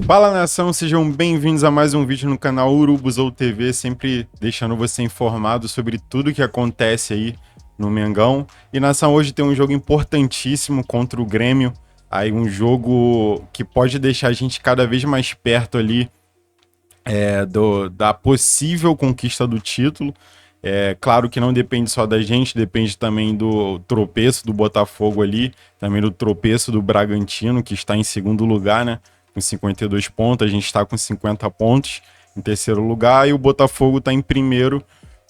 Fala nação, sejam bem-vindos a mais um vídeo no canal Urubuzou TV, sempre deixando você informado sobre tudo que acontece aí no Mengão. E nação, hoje tem um jogo importantíssimo contra o Grêmio, aí um jogo que pode deixar a gente cada vez mais perto ali da possível conquista do título. Claro que não depende só da gente, depende também do tropeço do Botafogo ali, também do tropeço do Bragantino, que está em segundo lugar, né? Com 52 pontos, a gente está com 50 pontos em terceiro lugar, e o Botafogo está em primeiro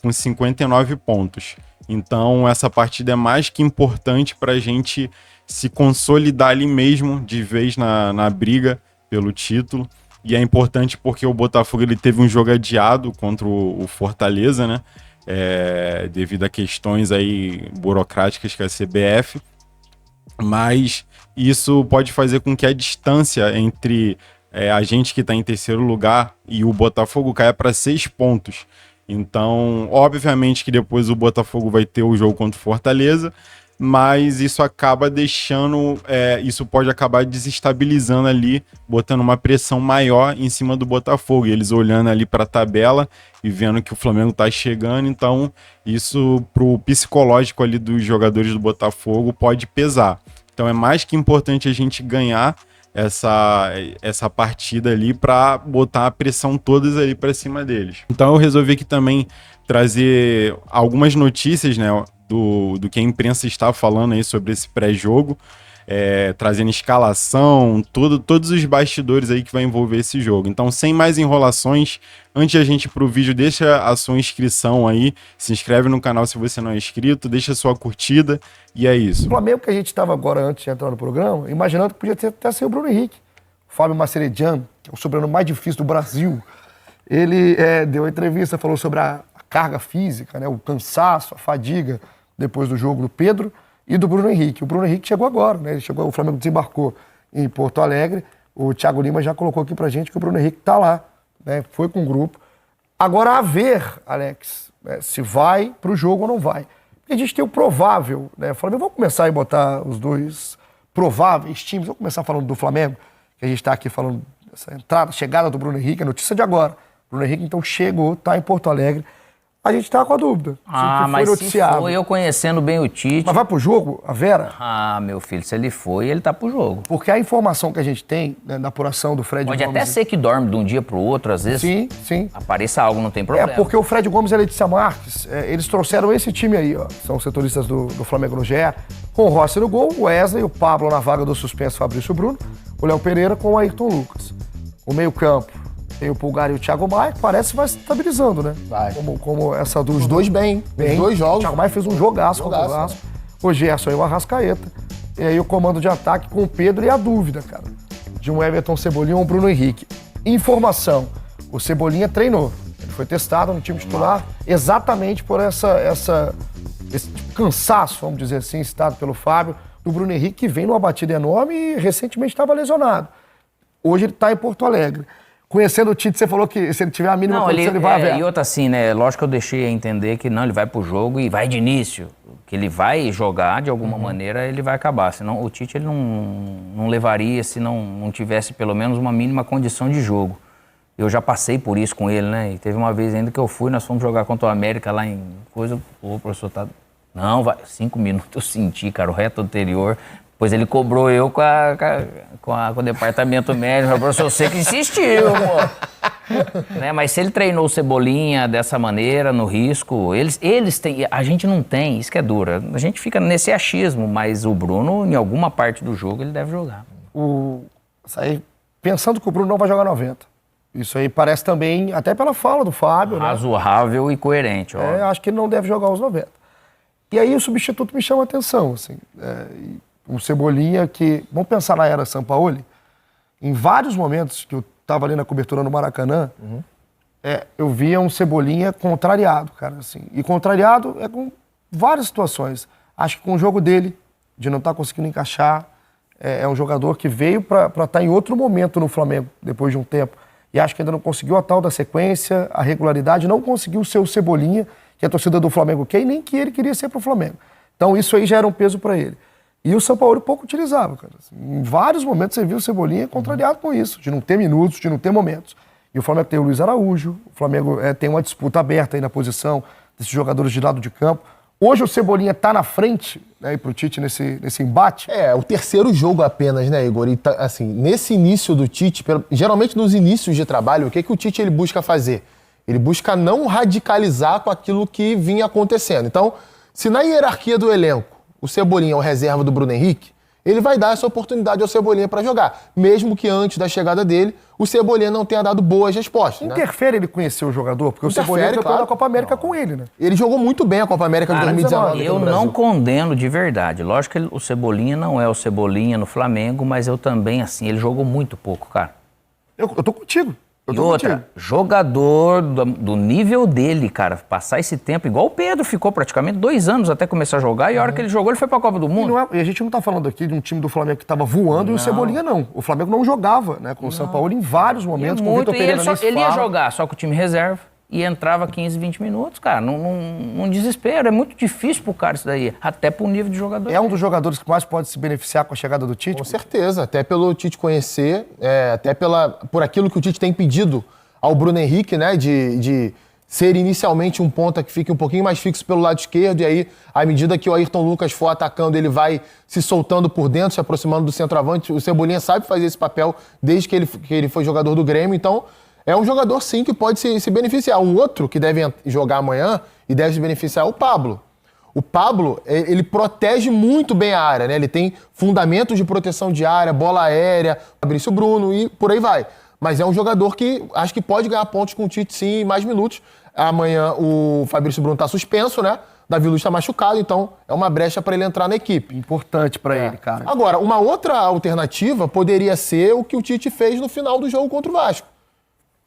com 59 pontos. Então essa partida é mais que importante para a gente se consolidar ali mesmo, de vez na briga pelo título. E é importante porque o Botafogo ele teve um jogo adiado contra o Fortaleza, né? Devido a questões aí burocráticas que a CBF, mas isso pode fazer com que a distância entre a gente que está em terceiro lugar e o Botafogo caia para 6 pontos. Então, obviamente que depois o Botafogo vai ter o jogo contra o Fortaleza, mas isso acaba deixando, isso pode acabar desestabilizando ali, botando uma pressão maior em cima do Botafogo, e eles olhando ali para a tabela e vendo que o Flamengo tá chegando, então isso pro psicológico ali dos jogadores do Botafogo pode pesar. Então é mais que importante a gente ganhar essa partida ali para botar a pressão todas ali para cima deles. Então eu resolvi aqui também trazer algumas notícias, né, do que a imprensa está falando aí sobre esse pré-jogo, trazendo escalação, todos os bastidores aí que vai envolver esse jogo. Então, sem mais enrolações, antes de a gente ir pro vídeo, deixa a sua inscrição aí, se inscreve no canal se você não é inscrito, deixa a sua curtida, e é isso. O Flamengo que a gente estava agora, antes de entrar no programa, imaginando que podia até ser o Bruno Henrique. O Fábio Maceredian, que é o sobrenome mais difícil do Brasil, ele deu uma entrevista, falou sobre a carga física, né, o cansaço, a fadiga depois do jogo do Pedro e do Bruno Henrique. O Bruno Henrique chegou agora, né? O Flamengo desembarcou em Porto Alegre. O Thiago Lima já colocou aqui pra gente que o Bruno Henrique tá lá, né? Foi com o grupo. Agora a ver, Alex, se vai pro jogo ou não vai. Porque a gente tem o provável, né? Flamengo, vamos começar a botar os dois prováveis times. Vamos começar falando do Flamengo, que a gente tá aqui falando dessa entrada, chegada do Bruno Henrique, a notícia de agora. O Bruno Henrique então chegou, tá em Porto Alegre. A gente tá com a dúvida. Mas noticiado. Se foi, eu conhecendo bem o Tite... Mas vai pro jogo, a Vera? Meu filho, se ele foi, ele tá pro jogo. Porque a informação que a gente tem, né, da apuração do Fred Pode Gomes... até ser que dorme de um dia pro outro, às vezes. Sim. Apareça algo, não tem problema. Porque o Fred Gomes e a Letícia Marques, eles trouxeram esse time aí, ó. São setoristas do Flamengo no GE. Com o Rossi no gol, o Wesley, o Pablo na vaga do suspenso, Fabrício Bruno, o Léo Pereira com o Ayrton Lucas. O meio-campo. Tem o Pulgar e o Thiago Maia, que parece que vai se estabilizando, né? Vai. Como essa dos Os dois bem. Os dois jogos. O Thiago Maia fez um jogaço contra o Vasco. O Gerson e o Arrascaeta. E aí o comando de ataque com o Pedro e a dúvida, cara, de um Everton Cebolinha ou um Bruno Henrique. Informação, o Cebolinha treinou. Ele foi testado no time titular exatamente por esse cansaço, vamos dizer assim, citado pelo Fábio, do Bruno Henrique, que vem numa batida enorme e recentemente estava lesionado. Hoje ele está em Porto Alegre. Conhecendo o Tite, você falou que se ele tiver a mínima condição, ele vai ver. E outra assim, né? Lógico que eu deixei a entender que não, ele vai pro jogo e vai de início. Que ele vai jogar de alguma maneira, ele vai acabar. Senão o Tite ele não levaria se não tivesse pelo menos uma mínima condição de jogo. Eu já passei por isso com ele, né? E teve uma vez ainda que eu fui, nós fomos jogar contra o América lá em coisa. O professor tá... Não, vai. 5 minutos eu senti, cara, o reto anterior. Depois ele cobrou eu com o departamento médico. Professor, você que insistiu, pô. Né? Mas se ele treinou o Cebolinha dessa maneira, no risco, eles têm... A gente não tem, isso que é dura. A gente fica nesse achismo, mas o Bruno, em alguma parte do jogo, ele deve jogar. Isso aí, pensando que o Bruno não vai jogar 90. Isso aí parece também, até pela fala do Fábio, razoável, né? E coerente, ó. Acho que ele não deve jogar os 90. E aí o substituto me chama a atenção, assim. O Cebolinha, que... Vamos pensar na era Sampaoli. Em vários momentos que eu estava ali na cobertura no Maracanã, eu via um Cebolinha contrariado, cara, assim. E contrariado com várias situações. Acho que com o jogo dele, de não estar conseguindo encaixar, é um jogador que veio para estar em outro momento no Flamengo, depois de um tempo. E acho que ainda não conseguiu a tal da sequência, a regularidade, não conseguiu ser o Cebolinha, que a torcida do Flamengo quer, e nem que ele queria ser para o Flamengo. Então isso aí já era um peso para ele. E o Sampaoli pouco utilizava, cara. Assim, em vários momentos você viu o Cebolinha contrariado com isso, de não ter minutos, de não ter momentos. E o Flamengo tem o Luiz Araújo, o Flamengo tem uma disputa aberta aí na posição desses jogadores de lado de campo. Hoje o Cebolinha está na frente, né, pro Tite nesse embate. É, o terceiro jogo apenas, né, Igor? E assim, nesse início do Tite, geralmente nos inícios de trabalho, o que o Tite ele busca fazer? Ele busca não radicalizar com aquilo que vinha acontecendo. Então, se na hierarquia do elenco o Cebolinha é o reserva do Bruno Henrique, ele vai dar essa oportunidade ao Cebolinha para jogar. Mesmo que antes da chegada dele, o Cebolinha não tenha dado boas respostas. Interfere ele conhecer o jogador? Porque o Cebolinha jogou na Copa América com ele, né? Ele jogou muito bem a Copa América de 2019. Eu não condeno de verdade. Lógico que o Cebolinha não é o Cebolinha no Flamengo, mas eu também, assim, ele jogou muito pouco, cara. Eu tô contigo. E outra, jogador do nível dele, cara, passar esse tempo, igual o Pedro ficou praticamente 2 anos até começar a jogar, e a hora que ele jogou, ele foi pra Copa do Mundo. E a gente não tá falando aqui de um time do Flamengo que tava voando e o Cebolinha não. O Flamengo não jogava, né, com o Sampaoli em vários momentos, com o Vitor Pereira ele ia jogar só com o time reserva e entrava 15, 20 minutos, cara, num desespero. É muito difícil pro cara isso daí, até pro nível de jogador. É um dos jogadores que mais pode se beneficiar com a chegada do Tite? Com certeza, até pelo Tite conhecer, até por aquilo que o Tite tem pedido ao Bruno Henrique, né, de ser inicialmente um ponta que fique um pouquinho mais fixo pelo lado esquerdo, e aí, à medida que o Ayrton Lucas for atacando, ele vai se soltando por dentro, se aproximando do centroavante. O Cebolinha sabe fazer esse papel desde que ele foi jogador do Grêmio, então é um jogador, sim, que pode se beneficiar. Um outro que deve jogar amanhã e deve se beneficiar é o Pablo. O Pablo, ele protege muito bem a área, né? Ele tem fundamentos de proteção de área, bola aérea, Fabrício Bruno e por aí vai. Mas é um jogador que acho que pode ganhar pontos com o Tite, sim, em mais minutos. Amanhã o Fabrício Bruno está suspenso, né? Davi Luiz está machucado, então é uma brecha para ele entrar na equipe. Importante para ele, cara. Agora, uma outra alternativa poderia ser o que o Tite fez no final do jogo contra o Vasco.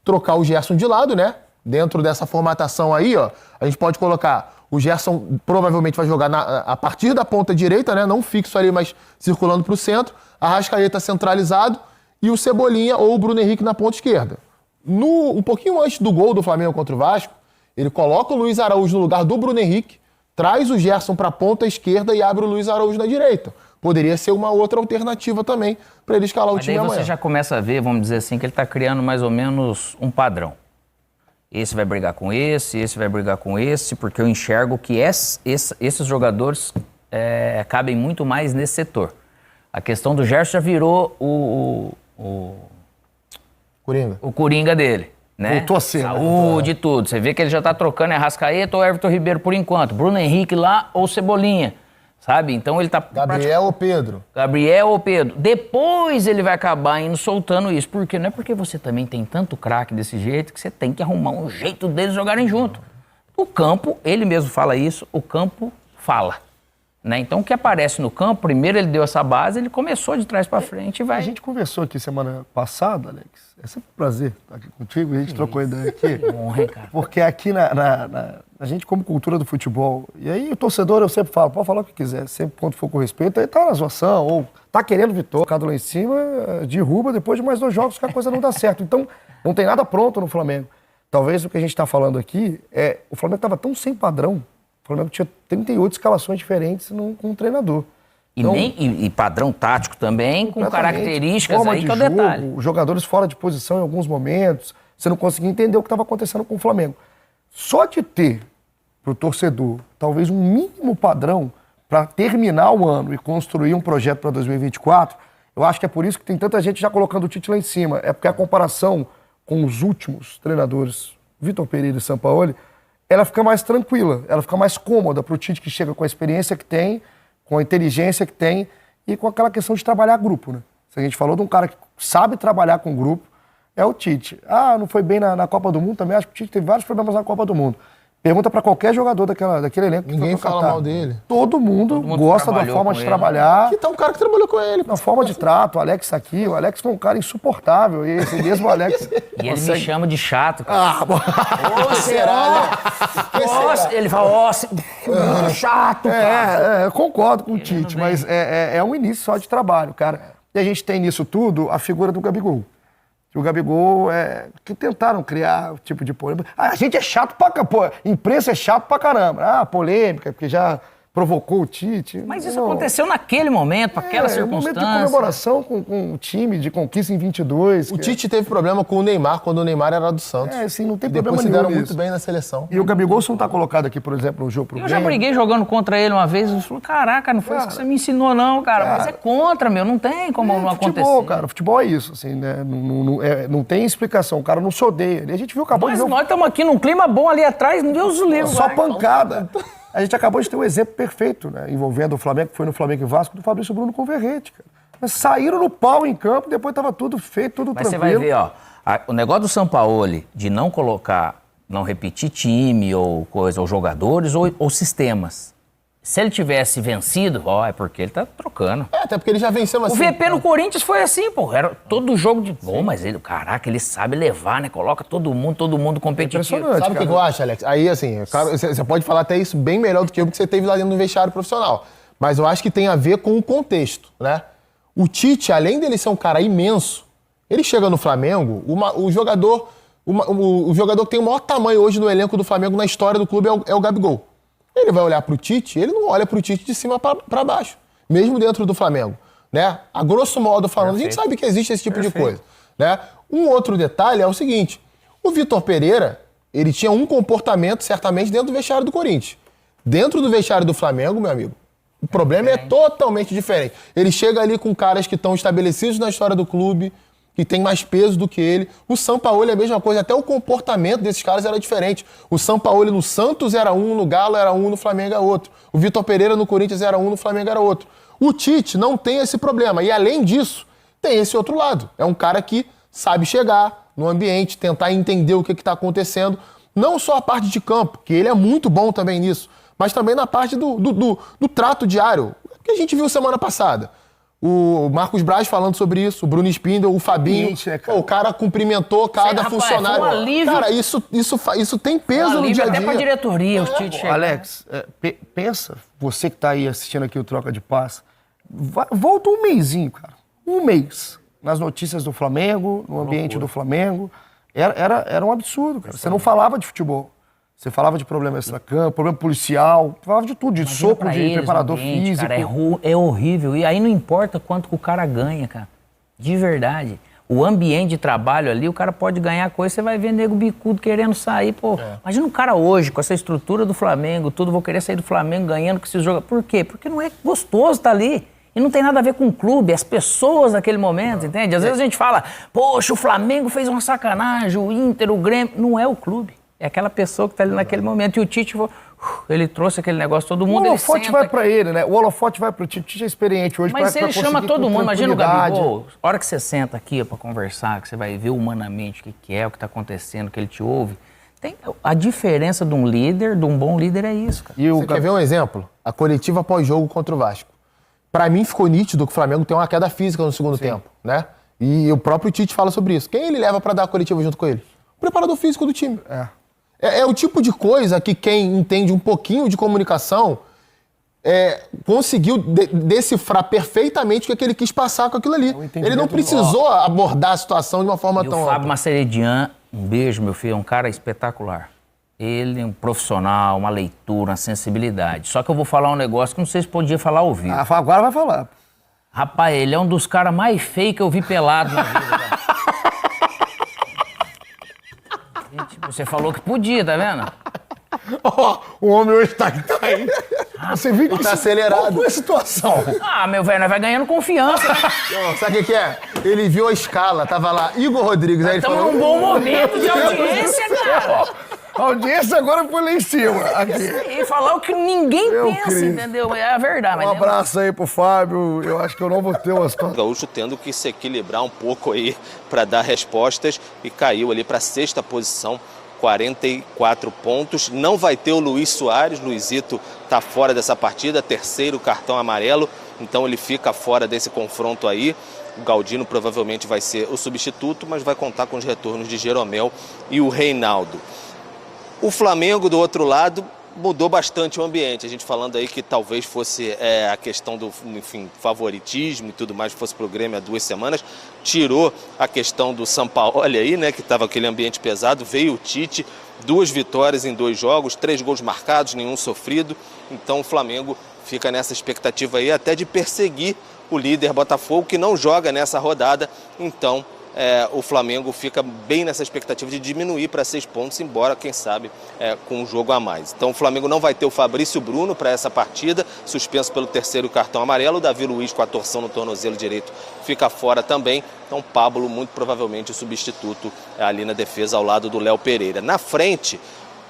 Trocar o Gerson de lado, né? Dentro dessa formatação aí, ó, a gente pode colocar o Gerson provavelmente vai jogar a partir da ponta direita, né? Não fixo ali, mas circulando para o centro. Arrascaeta centralizado e o Cebolinha ou o Bruno Henrique na ponta esquerda. Um pouquinho antes do gol do Flamengo contra o Vasco, ele coloca o Luiz Araújo no lugar do Bruno Henrique, traz o Gerson para a ponta esquerda e abre o Luiz Araújo na direita. Poderia ser uma outra alternativa também para ele escalar o time amanhã. Mas aí você já começa a ver, vamos dizer assim, que ele está criando mais ou menos um padrão. Esse vai brigar com esse vai brigar com esse, porque eu enxergo que esses jogadores cabem muito mais nesse setor. A questão do Gerson já virou o Coringa dele, né? Voltou a ser. Saúde e tudo. Você vê que ele já tá trocando Arrascaeta ou Everton Ribeiro por enquanto. Bruno Henrique lá ou Cebolinha, sabe? Então ele tá... Gabriel ou Pedro. Depois ele vai acabar indo soltando isso. Por quê? Não é porque você também tem tanto craque desse jeito que você tem que arrumar um jeito deles jogarem junto. O campo, ele mesmo fala isso, o campo fala. Né? Então, o que aparece no campo, primeiro ele deu essa base, ele começou de trás para frente e vai... A gente conversou aqui semana passada, Alex. É sempre um prazer estar aqui contigo, a gente trocou ideia aqui. Honra, cara. Porque aqui a gente, como cultura do futebol, e aí o torcedor, eu sempre falo, pode falar o que quiser, sempre quando for com respeito, aí tá na zoação, ou tá querendo vitória, ficado lá em cima, derruba depois de mais 2 jogos que a coisa não dá certo. Então, não tem nada pronto no Flamengo. Talvez o que a gente está falando aqui o Flamengo estava tão sem padrão. O Flamengo tinha 38 escalações diferentes com um treinador. Então, e padrão tático também, com características aí que é o detalhe. Os jogadores fora de posição em alguns momentos, você não conseguia entender o que estava acontecendo com o Flamengo. Só de ter para o torcedor talvez um mínimo padrão para terminar o ano e construir um projeto para 2024, eu acho que é por isso que tem tanta gente já colocando o Tite lá em cima. É porque a comparação com os últimos treinadores, Vitor Pereira e Sampaoli, ela fica mais tranquila, ela fica mais cômoda para o Tite, que chega com a experiência que tem, com a inteligência que tem e com aquela questão de trabalhar grupo, né? Se a gente falou de um cara que sabe trabalhar com grupo, é o Tite. Não foi bem na Copa do Mundo também, acho que o Tite teve vários problemas na Copa do Mundo. Pergunta para qualquer jogador daquele elenco. Ninguém fala mal dele. Todo mundo gosta da forma de trabalhar. Que tá um cara que trabalhou com ele. Na forma de trato, o Alex aqui. O Alex foi um cara insuportável. E esse mesmo Alex... E ele me chama de chato, cara. Será? Ele fala, muito chato, cara. Eu concordo com o Tite, mas é um início só de trabalho, cara. E a gente tem nisso tudo a figura do Gabigol. O Gabigol, que tentaram criar o tipo de polêmica. A gente é chato pra caramba. Imprensa é chato pra caramba. Polêmica, porque já provocou o Tite. Mas isso aconteceu naquele momento, para aquela circunstância. Um momento de comemoração com o time, de conquista em 22. O Tite teve problema com o Neymar, quando o Neymar era do Santos. Assim, não tem e problema depois se nenhum deram nisso. muito bem na seleção. E o Gabigol, se não tá colocado aqui, por exemplo, no jogo pro Eu já briguei jogando contra ele uma vez, ele falou, caraca, não foi isso que você me ensinou não, cara. Mas é contra, meu, não tem como não acontecer. Futebol, cara, futebol é isso, assim, né? Não tem explicação, o cara não se odeia. E a gente viu, acabou Mas de ver... nós estamos aqui num clima bom ali atrás, Deus o livre. Só pancada. A gente acabou de ter um exemplo perfeito, né? Envolvendo o Flamengo, que foi no Flamengo e Vasco, do Fabrício Bruno com o Verrete, cara. Mas saíram no pau em campo, depois tava tudo feito, tudo Mas tranquilo. você vai ver, ó, o negócio do Sampaoli de não colocar, não repetir time ou coisa, ou jogadores ou sistemas. Se ele tivesse vencido, é porque ele tá trocando. Até porque ele já venceu assim. O VP no Corinthians foi assim, pô. Era todo jogo de... mas ele, caraca, ele sabe levar, né? Coloca todo mundo competitivo. Sabe o que eu acho, Alex? Aí, assim, claro, você pode falar até isso bem melhor do que eu, porque você teve lá dentro do vestiário profissional. Mas eu acho que tem a ver com o contexto, né? O Tite, além dele ser um cara imenso, ele chega no Flamengo, o jogador que tem o maior tamanho hoje no elenco do Flamengo, na história do clube, é o Gabigol. Ele vai olhar pro Tite, ele não olha pro Tite de cima para baixo, mesmo dentro do Flamengo, né? A grosso modo falando, a gente sabe que existe esse tipo de coisa, né? Um outro detalhe é o seguinte, o Vitor Pereira, ele tinha um comportamento, certamente, dentro do vestiário do Corinthians. Dentro do vestiário do Flamengo, meu amigo, o problema é totalmente diferente. Ele chega ali com caras que estão estabelecidos na história do clube, que tem mais peso do que ele. O Sampaoli é a mesma coisa, até o comportamento desses caras era diferente. O Sampaoli no Santos era um, no Galo era um, no Flamengo era outro. O Vitor Pereira no Corinthians era um, no Flamengo era outro. O Tite não tem esse problema. E além disso, tem esse outro lado. É um cara que sabe chegar no ambiente, tentar entender o que está acontecendo. Não só a parte de campo, que ele é muito bom também nisso, mas também na parte do trato diário, que a gente viu semana passada. O Marcos Braz falando sobre isso, o Bruno Spindel, o Fabinho. O cara cumprimentou cada funcionário. Foi um alívio. Cara, isso tem peso no dia a dia. Até pra diretoria, os Tite chegam. Alex, pensa, você que tá aí assistindo aqui o Troca de Passe, volta um mêsinho, cara. Um mês. Nas notícias do Flamengo, no ambiente do Flamengo. Era um absurdo, cara. Você não falava de futebol. Você falava de problema extracampo, problema policial, falava de tudo, de Imagina soco de preparador físico. Cara, é horrível. E aí não importa quanto que o cara ganha, cara. De verdade. O ambiente de trabalho ali, o cara pode ganhar coisa, você vai ver nego bicudo querendo sair, pô. Imagina um cara hoje, com essa estrutura do Flamengo, tudo, vou querer sair do Flamengo ganhando que se joga. Por quê? Porque não é gostoso estar ali. E não tem nada a ver com o clube, as pessoas naquele momento, entende? Às vezes a gente fala, poxa, o Flamengo fez uma sacanagem, o Inter, o Grêmio. Não é o clube. É aquela pessoa que está ali naquele momento. E o Tite, ele trouxe aquele negócio, todo mundo... O holofote vai para ele, né? O holofote vai para o Tite. O Tite é experiente hoje. Mas ele chama todo mundo. Imagina o Gabigol. A hora que você senta aqui para conversar, que você vai ver humanamente o que é, o que está acontecendo, que ele te ouve. A diferença de um líder, de um bom líder, é isso, cara. Você quer ver um exemplo? A coletiva pós-jogo contra o Vasco. Para mim ficou nítido que o Flamengo tem uma queda física no segundo tempo, né? E o próprio Tite fala sobre isso. Quem ele leva para dar a coletiva junto com ele? O preparador físico do time. É o tipo de coisa que quem entende um pouquinho de comunicação conseguiu decifrar perfeitamente o que ele quis passar com aquilo ali. Ele não precisou abordar a situação de uma forma tão... O Fábio Maceredian, um beijo, meu filho, é um cara espetacular. Ele é um profissional, uma leitura, uma sensibilidade. Só que eu vou falar um negócio que não sei se podia falar ao vivo. Agora vai falar. Rapaz, ele é um dos caras mais feios que eu vi pelado na vida, cara. Você falou que podia, tá vendo? O homem hoje tá aí. Você viu que tá acelerado. Qual foi a situação? Meu velho, nós vai ganhando confiança, né? Sabe o que é? Ele viu a escala, tava lá, Igor Rodrigues. Aí ele Estamos falou... num bom momento de audiência, cara. A audiência agora foi lá em cima. Aqui. E falar o que ninguém pensa, Cris. entendeu? É a verdade. Um abraço aí pro Fábio. Eu acho que eu não vou ter uma situação. O Gaúcho tendo que se equilibrar um pouco aí para dar respostas e caiu ali para a 6ª posição, 44 pontos. Não vai ter o Luiz Soares, Luizito está fora dessa partida, 3º cartão amarelo, então ele fica fora desse confronto aí. O Galdino provavelmente vai ser o substituto, mas vai contar com os retornos de Jeromel e o Reinaldo. O Flamengo, do outro lado, mudou bastante o ambiente. A gente falando aí que talvez fosse a questão do, enfim, favoritismo e tudo mais, fosse pro Grêmio há 2 semanas. Tirou a questão do Sampaoli aí, né, que estava aquele ambiente pesado. Veio o Tite, 2 vitórias em 2 jogos, 3 gols marcados, nenhum sofrido. Então o Flamengo fica nessa expectativa aí até de perseguir o líder Botafogo, que não joga nessa rodada. Então o Flamengo fica bem nessa expectativa de diminuir para 6 pontos, embora, quem sabe, com um jogo a mais. Então o Flamengo não vai ter o Fabrício Bruno para essa partida, suspenso pelo 3º cartão amarelo. O Davi Luiz, com a torção no tornozelo direito, fica fora também. Então Pablo, muito provavelmente, o substituto ali na defesa ao lado do Léo Pereira. Na frente,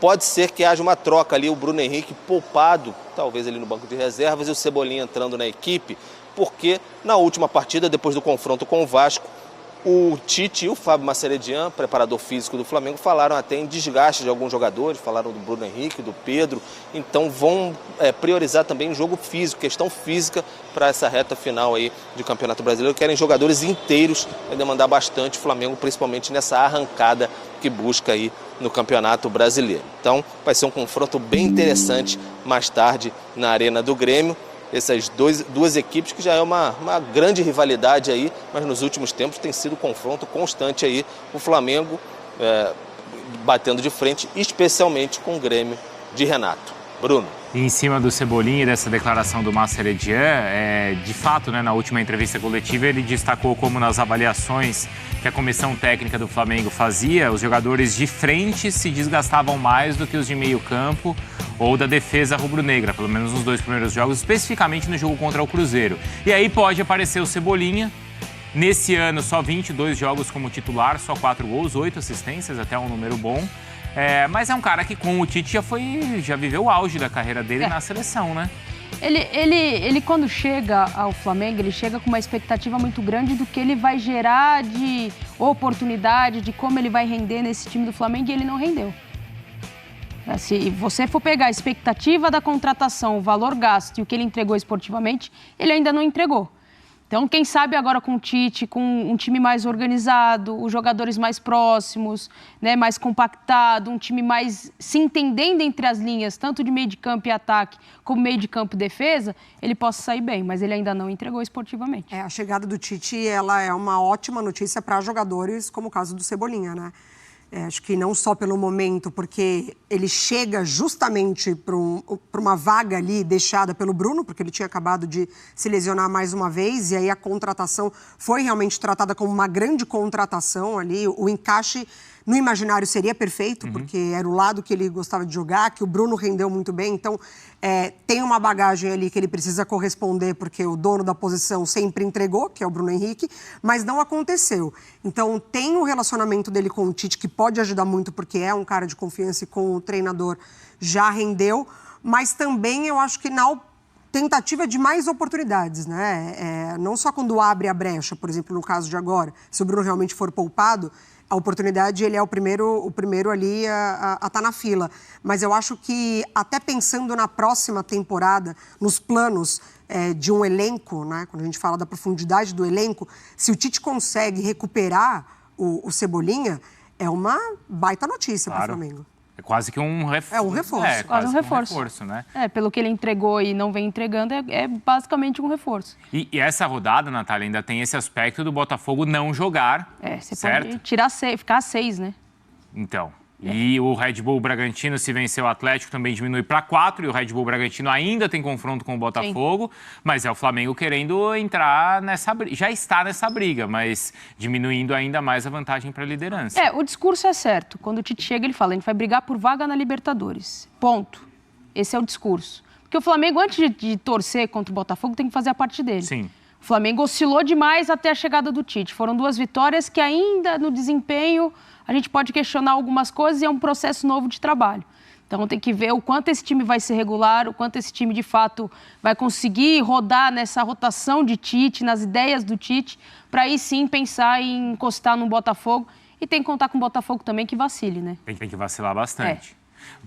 pode ser que haja uma troca ali, o Bruno Henrique poupado, talvez ali no banco de reservas, e o Cebolinha entrando na equipe, porque na última partida, depois do confronto com o Vasco, o Tite e o Fábio Mascheredian, preparador físico do Flamengo, falaram até em desgaste de alguns jogadores, falaram do Bruno Henrique, do Pedro, então vão priorizar também o jogo físico, questão física para essa reta final aí de Campeonato Brasileiro. Querem jogadores inteiros, vai demandar bastante o Flamengo, principalmente nessa arrancada que busca aí no Campeonato Brasileiro. Então vai ser um confronto bem interessante mais tarde na Arena do Grêmio. Essas duas equipes que já é uma grande rivalidade aí, mas nos últimos tempos tem sido confronto constante aí, o Flamengo batendo de frente, especialmente com o Grêmio de Renato. Bruno. E em cima do Cebolinha e dessa declaração do Mascheredian, de fato, né, na última entrevista coletiva, ele destacou como nas avaliações que a comissão técnica do Flamengo fazia, os jogadores de frente se desgastavam mais do que os de meio campo ou da defesa rubro-negra, pelo menos nos 2 primeiros jogos, especificamente no jogo contra o Cruzeiro. E aí pode aparecer o Cebolinha. Nesse ano, só 22 jogos como titular, só 4 gols, 8 assistências, até um número bom. Mas é um cara que com o Tite já viveu o auge da carreira dele na seleção, né? Ele quando chega ao Flamengo, ele chega com uma expectativa muito grande do que ele vai gerar de oportunidade, de como ele vai render nesse time do Flamengo, e ele não rendeu. Se você for pegar a expectativa da contratação, o valor gasto e o que ele entregou esportivamente, ele ainda não entregou. Então, quem sabe agora com o Tite, com um time mais organizado, os jogadores mais próximos, né, mais compactado, um time mais se entendendo entre as linhas, tanto de meio de campo e ataque, como meio de campo e defesa, ele possa sair bem, mas ele ainda não entregou esportivamente. A chegada do Tite, ela é uma ótima notícia para jogadores, como o caso do Cebolinha, né? Acho que não só pelo momento, porque ele chega justamente para uma vaga ali deixada pelo Bruno, porque ele tinha acabado de se lesionar mais uma vez, e aí a contratação foi realmente tratada como uma grande contratação ali. O encaixe no imaginário seria perfeito, porque era o lado que ele gostava de jogar, que o Bruno rendeu muito bem. Então, tem uma bagagem ali que ele precisa corresponder, porque o dono da posição sempre entregou, que é o Bruno Henrique, mas não aconteceu. Então, tem o relacionamento dele com o Tite, que pode ajudar muito, porque é um cara de confiança e com o treinador já rendeu, mas também eu acho que na tentativa de mais oportunidades, né? Não só quando abre a brecha, por exemplo, no caso de agora, se o Bruno realmente for poupado, a oportunidade, ele é o primeiro ali a estar na fila. Mas eu acho que, até pensando na próxima temporada, nos planos de um elenco, né, quando a gente fala da profundidade do elenco, se o Tite consegue recuperar o Cebolinha, é uma baita notícia para o Flamengo. É quase que um reforço. É um reforço. Quase um reforço, né? Pelo que ele entregou e não vem entregando, é basicamente um reforço. E essa rodada, Natália, ainda tem esse aspecto do Botafogo não jogar, você certo? pode ficar a 6, né? Então, e o Red Bull Bragantino, se vencer o Atlético, também diminui para 4, e o Red Bull Bragantino ainda tem confronto com o Botafogo, mas é o Flamengo querendo entrar nessa briga, já está nessa briga, mas diminuindo ainda mais a vantagem para a liderança. O discurso é certo. Quando o Tite chega, ele fala, a gente vai brigar por vaga na Libertadores. Ponto. Esse é o discurso. Porque o Flamengo, antes de torcer contra o Botafogo, tem que fazer a parte dele. Sim. O Flamengo oscilou demais até a chegada do Tite. Foram 2 vitórias que ainda no desempenho a gente pode questionar algumas coisas e é um processo novo de trabalho. Então tem que ver o quanto esse time vai ser regular, o quanto esse time de fato vai conseguir rodar nessa rotação de Tite, nas ideias do Tite, para aí sim pensar em encostar no Botafogo. E tem que contar com o Botafogo também que vacile, né? Tem que vacilar bastante.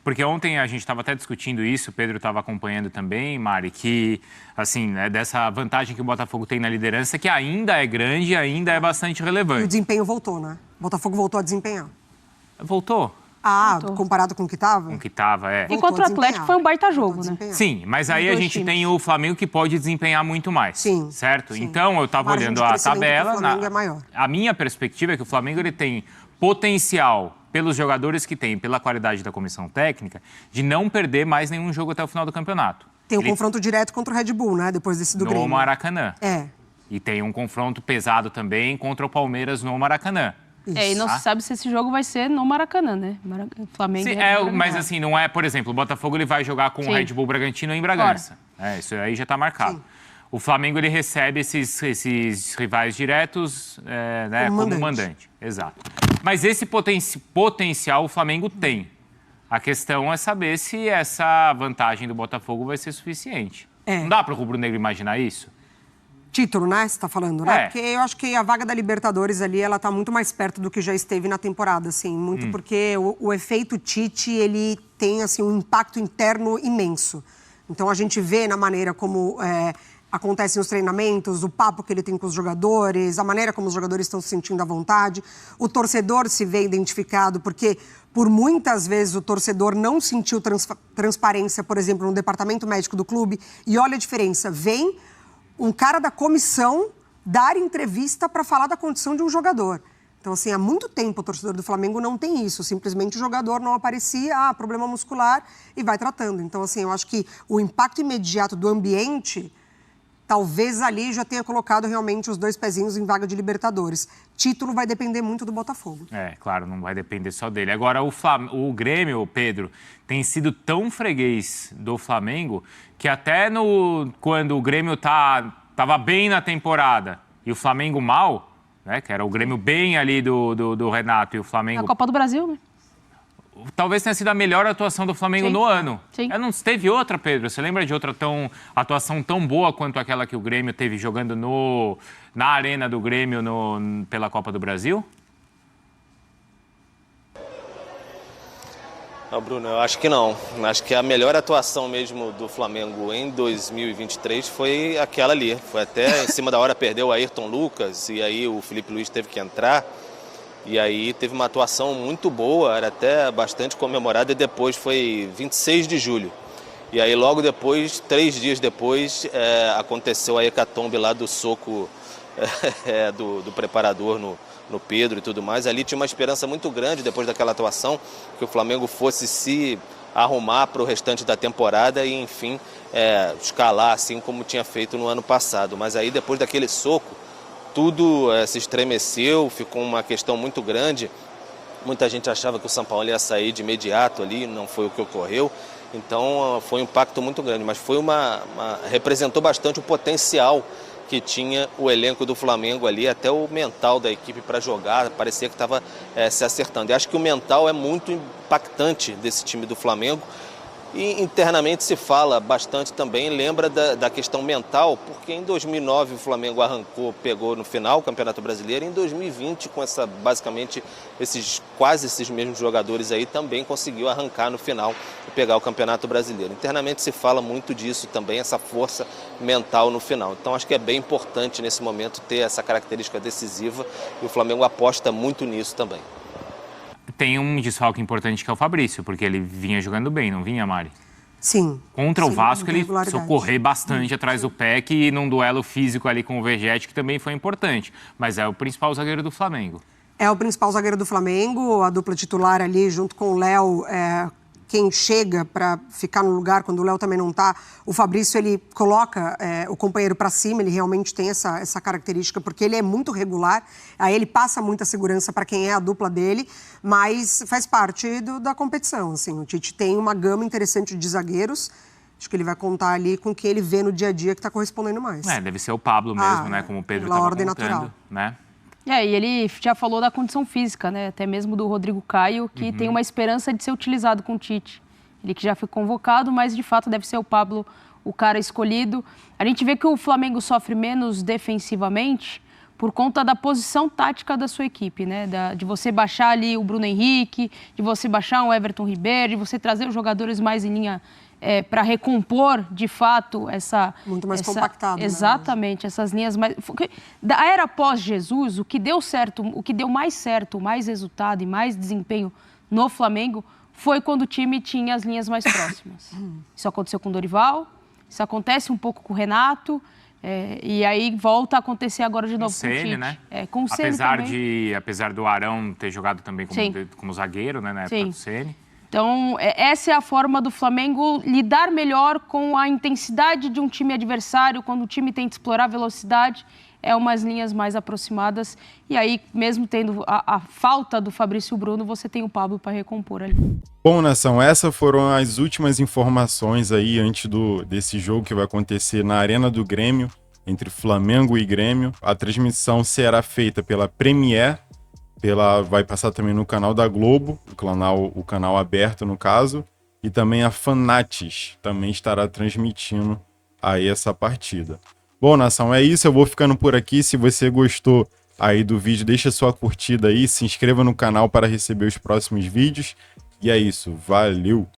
Porque ontem a gente estava até discutindo isso, o Pedro estava acompanhando também, Mari, que, assim, né, dessa vantagem que o Botafogo tem na liderança, que ainda é grande e ainda é bastante relevante. E o desempenho voltou, né? O Botafogo voltou a desempenhar. Voltou? Voltou. Comparado com o que estava? Com o que estava, E contra o Atlético foi um baita jogo, né? Sim, mas aí a gente tem o Flamengo que pode desempenhar muito mais. Sim. Certo? Sim. Então, eu estava olhando a tabela. O Flamengo é maior. A minha perspectiva é que o Flamengo ele tem potencial, pelos jogadores que tem, pela qualidade da comissão técnica, de não perder mais nenhum jogo até o final do campeonato. Tem um confronto direto contra o Red Bull, né? Depois desse do Grêmio. No Maracanã. É. E tem um confronto pesado também contra o Palmeiras no Maracanã. E não se sabe se esse jogo vai ser no Maracanã, né? Flamengo Sim, e Red Bull. mas assim, não é, por exemplo, o Botafogo ele vai jogar com o Red Bull Bragantino em Bragança. Isso aí já está marcado. Sim. O Flamengo ele recebe esses rivais diretos como mandante. Exato. Mas esse potencial o Flamengo tem. A questão é saber se essa vantagem do Botafogo vai ser suficiente. Não dá para o rubro-negro imaginar isso? Título, né? Você tá falando, né? Porque eu acho que a vaga da Libertadores ali, ela tá muito mais perto do que já esteve na temporada, assim. Muito porque o efeito Tite, ele tem, assim, um impacto interno imenso. Então, a gente vê na maneira como acontecem os treinamentos, o papo que ele tem com os jogadores, a maneira como os jogadores estão se sentindo à vontade. O torcedor se vê identificado, porque por muitas vezes o torcedor não sentiu transparência, por exemplo, no departamento médico do clube. E olha a diferença, vem um cara da comissão dar entrevista para falar da condição de um jogador. Então, assim, há muito tempo o torcedor do Flamengo não tem isso. Simplesmente o jogador não aparecia, problema muscular, e vai tratando. Então, assim, eu acho que o impacto imediato do ambiente, talvez ali já tenha colocado realmente os dois pezinhos em vaga de Libertadores. Título vai depender muito do Botafogo. Claro, não vai depender só dele. Agora, o Grêmio, Pedro, tem sido tão freguês do Flamengo que até quando o Grêmio tava bem na temporada e o Flamengo mal, né, que era o Grêmio bem ali do Renato e o Flamengo... A Copa do Brasil, né? Talvez tenha sido a melhor atuação do Flamengo no ano. Sim. Não teve outra, Pedro? Você lembra de outra atuação tão boa quanto aquela que o Grêmio teve jogando na arena do Grêmio pela Copa do Brasil? Não, Bruno, eu acho que não. Acho que a melhor atuação mesmo do Flamengo em 2023 foi aquela ali. Foi até em cima da hora, perdeu o Ayrton Lucas e aí o Felipe Luiz teve que entrar. E aí teve uma atuação muito boa, era até bastante comemorada, e depois foi 26 de julho. E aí logo depois, 3 dias depois, aconteceu a hecatombe lá do soco do preparador no Pedro e tudo mais. Ali tinha uma esperança muito grande, depois daquela atuação, que o Flamengo fosse se arrumar para o restante da temporada e, enfim, escalar assim como tinha feito no ano passado. Mas aí, depois daquele soco, tudo se estremeceu, ficou uma questão muito grande. Muita gente achava que o São Paulo ia sair de imediato ali, não foi o que ocorreu. Então foi um impacto muito grande, mas representou bastante o potencial que tinha o elenco do Flamengo ali, até o mental da equipe para jogar, parecia que estava se acertando. E acho que o mental é muito impactante desse time do Flamengo. E internamente se fala bastante também, lembra da questão mental, porque em 2009 o Flamengo pegou no final o Campeonato Brasileiro, e em 2020, com basicamente quase esses mesmos jogadores aí, também conseguiu arrancar no final e pegar o Campeonato Brasileiro. Internamente se fala muito disso também, essa força mental no final. Então acho que é bem importante nesse momento ter essa característica decisiva, e o Flamengo aposta muito nisso também. Tem um desfalque importante que é o Fabrício, porque ele vinha jogando bem, não vinha, Mari? Sim. Contra o Vasco, ele socorreu bastante atrás do PEC e num duelo físico ali com o Vegetti, que também foi importante. Mas é o principal zagueiro do Flamengo. É o principal zagueiro do Flamengo, a dupla titular ali, junto com o Léo, quem chega para ficar no lugar quando o Léo também não está. O Fabrício, ele coloca o companheiro para cima, ele realmente tem essa característica, porque ele é muito regular, aí ele passa muita segurança para quem é a dupla dele, mas faz parte da competição. Assim, o Tite tem uma gama interessante de zagueiros, acho que ele vai contar ali com o que ele vê no dia a dia que está correspondendo mais. Deve ser o Pablo mesmo, né? Como o Pedro estava contando, natural. Né? E ele já falou da condição física, né? Até mesmo do Rodrigo Caio, que tem uma esperança de ser utilizado com o Tite. Ele que já foi convocado, mas de fato deve ser o Pablo o cara escolhido. A gente vê que o Flamengo sofre menos defensivamente por conta da posição tática da sua equipe, né? De você baixar ali o Bruno Henrique, de você baixar o Everton Ribeiro, de você trazer os jogadores mais em linha para recompor, de fato, muito mais compactado. Exatamente, essas linhas mais... Da era pós-Jesus, o que deu certo, o que deu mais certo, mais resultado e mais desempenho no Flamengo foi quando o time tinha as linhas mais próximas. Isso aconteceu com o Dorival, isso acontece um pouco com o Renato, E aí volta a acontecer agora de novo com o Ceni, né? Com o Ceni também. Apesar do Arão ter jogado também como zagueiro, né, na época do Ceni. Então, essa é a forma do Flamengo lidar melhor com a intensidade de um time adversário, quando o time tenta explorar a velocidade, umas linhas mais aproximadas. E aí, mesmo tendo a falta do Fabrício Bruno, você tem o Pablo para recompor ali. Bom, nação, essas foram as últimas informações aí antes desse jogo que vai acontecer na Arena do Grêmio, entre Flamengo e Grêmio. A transmissão será feita pela Premier, vai passar também no canal da Globo, o canal aberto no caso, e também a Fanatis também estará transmitindo aí essa partida. Bom, nação, é isso, eu vou ficando por aqui. Se você gostou aí do vídeo, deixa sua curtida aí, se inscreva no canal para receber os próximos vídeos. E é isso, valeu!